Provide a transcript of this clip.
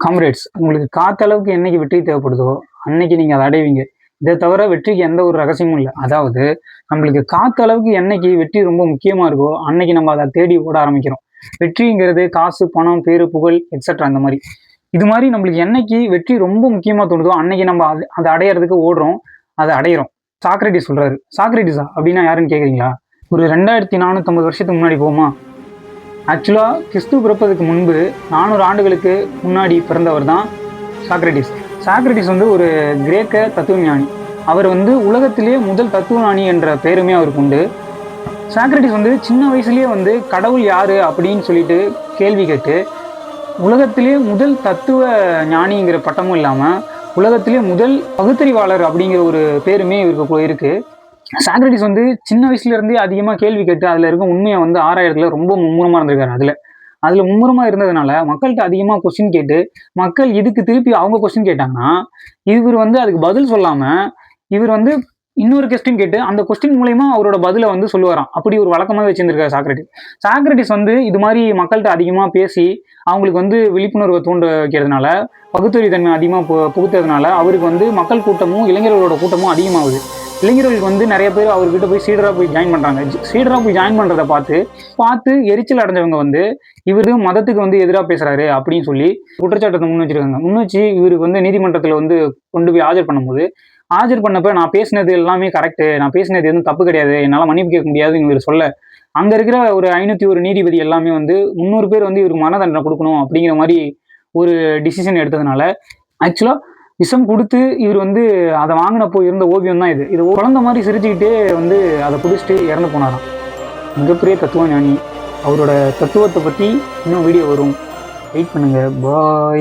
Comrades, உங்களுக்கு காத்த அளவுக்கு என்னைக்கு வெற்றி தேவைப்படுதோ அன்னைக்கு நீங்க அதை அடைவீங்க. இதை தவிர வெற்றிக்கு எந்த ஒரு ரகசியமும் இல்லை. அதாவது நம்மளுக்கு காத்த அளவுக்கு என்னைக்கு வெற்றி ரொம்ப முக்கியமா இருக்கோ அன்னைக்கு நம்ம அதை தேடி ஓட ஆரம்பிக்கிறோம். வெற்றிங்கிறது காசு, பணம், பேரு, புகழ் எக்ஸெட்ரா அந்த மாதிரி. இது மாதிரி நம்மளுக்கு என்னைக்கு வெற்றி ரொம்ப முக்கியமா தோணுதோ அன்னைக்கு நம்ம அதை அடையறதுக்கு ஓடுறோம், அதை அடையிறோம். சாக்ரட்டிஸ் சொல்றாரு. சாக்ரட்டிஸா அப்படின்னா யாருன்னு கேக்குறீங்களா? ஒரு 2450 வருஷத்துக்கு முன்னாடி போமா. ஆக்சுவலா கிறிஸ்து பிறப்பதுக்கு முன்பு 400 ஆண்டுகளுக்கு முன்னாடி பிறந்தவர் தான் சாக்ரட்டிஸ். சாக்ரட்டிஸ் வந்து ஒரு கிரேக்க தத்துவஞானி. அவர் வந்து உலகத்திலேயே முதல் தத்துவஞானி என்ற பெயருமே அவருக்கு உண்டு. சாக்ரட்டிஸ் வந்து சின்ன வயசுலயே வந்து கடவுள் யாரு அப்படின்னு சொல்லிட்டு கேள்வி கேட்டு உலகத்திலேயே முதல் தத்துவ ஞானிங்கிற பட்டமும் இல்லாம உலகத்திலேயே முதல் பகுத்தறிவாளர் அப்படிங்கிற ஒரு பேருமே இவருக்கு இருக்கு. சாக்ரட்டிஸ் வந்து சின்ன வயசுல இருந்தே அதிகமா கேள்வி கேட்டு அதுல இருக்க உண்மையை வந்து ஆராயறதுல ரொம்ப மும்முரமா இருந்திருக்காரு. அதுல மும்முரமா இருந்ததுனால மக்கள்கிட்ட அதிகமா கொஸ்டின் கேட்டு மக்கள் இதுக்கு திருப்பி அவங்க கொஸ்டின் கேட்டாங்கன்னா இவர் வந்து அதுக்கு பதில் சொல்லாம இவர் வந்து இன்னொரு கொஸ்டின் கேட்டு அந்த கொஸ்டின் மூலயமா அவரோட பதிலை வந்து சொல்லுவாராம். அப்படி ஒரு வழக்கமாக வச்சிருந்திருக்காரு சாக்ரட்டிஸ். சாக்ரட்டிஸ் வந்து இது மாதிரி மக்கள்கிட்ட அதிகமா பேசி அவங்களுக்கு வந்து விழிப்புணர்வை தூண்ட வைக்கிறதுனால, பகுத்தறிவு தன்மை அதிகமாக புகுத்துறதுனால அவருக்கு வந்து மக்கள் கூட்டமும் இளைஞர்களோட கூட்டமும் அதிகமாகுது. இளைஞர்களுக்கு வந்து நிறைய பேர் அவர்கிட்ட போய் சீடரா போய் ஜாயின் பண்றாங்க. சீடரா போய் ஜாயின் பண்றதை பார்த்து எரிச்சல் அடைஞ்சவங்க வந்து இவரு மதத்துக்கு வந்து எதிராக பேசுறாரு அப்படின்னு சொல்லி குற்றச்சாட்டத்தை முன் வச்சிருக்காங்க. முன் வச்சு இவருக்கு வந்து நீதிமன்றத்துல வந்து கொண்டு போய் ஆஜர் பண்ணும்போது ஆஜர் பண்ணப்ப நான் பேசினது எல்லாமே கரெக்டு, நான் பேசினது எதுவும் தப்பு கிடையாது, என்னால் மன்னிப்பு கேட்க முடியாதுன்னு இவர் சொல்ல அங்க இருக்கிற ஒரு 501 நீதிபதி எல்லாமே வந்து 300 பேர் வந்து இவருக்கு மரண தண்டனை கொடுக்கணும் அப்படிங்கிற மாதிரி ஒரு டிசிஷன் எடுத்ததுனால ஆக்சுவலா விஷம் கொடுத்து இவர் வந்து அதை வாங்கினப்போ இருந்த ஓவியம் தான் இது குழந்தை மாதிரி சிரிச்சுக்கிட்டே வந்து அதை பிடிச்சிட்டு இறந்து போனாராம். மிகப்பெரிய தத்துவ ஞானி. அவரோட தத்துவத்தை பற்றி இன்னும் வீடியோ வரும், வெயிட் பண்ணுங்க. பாய்.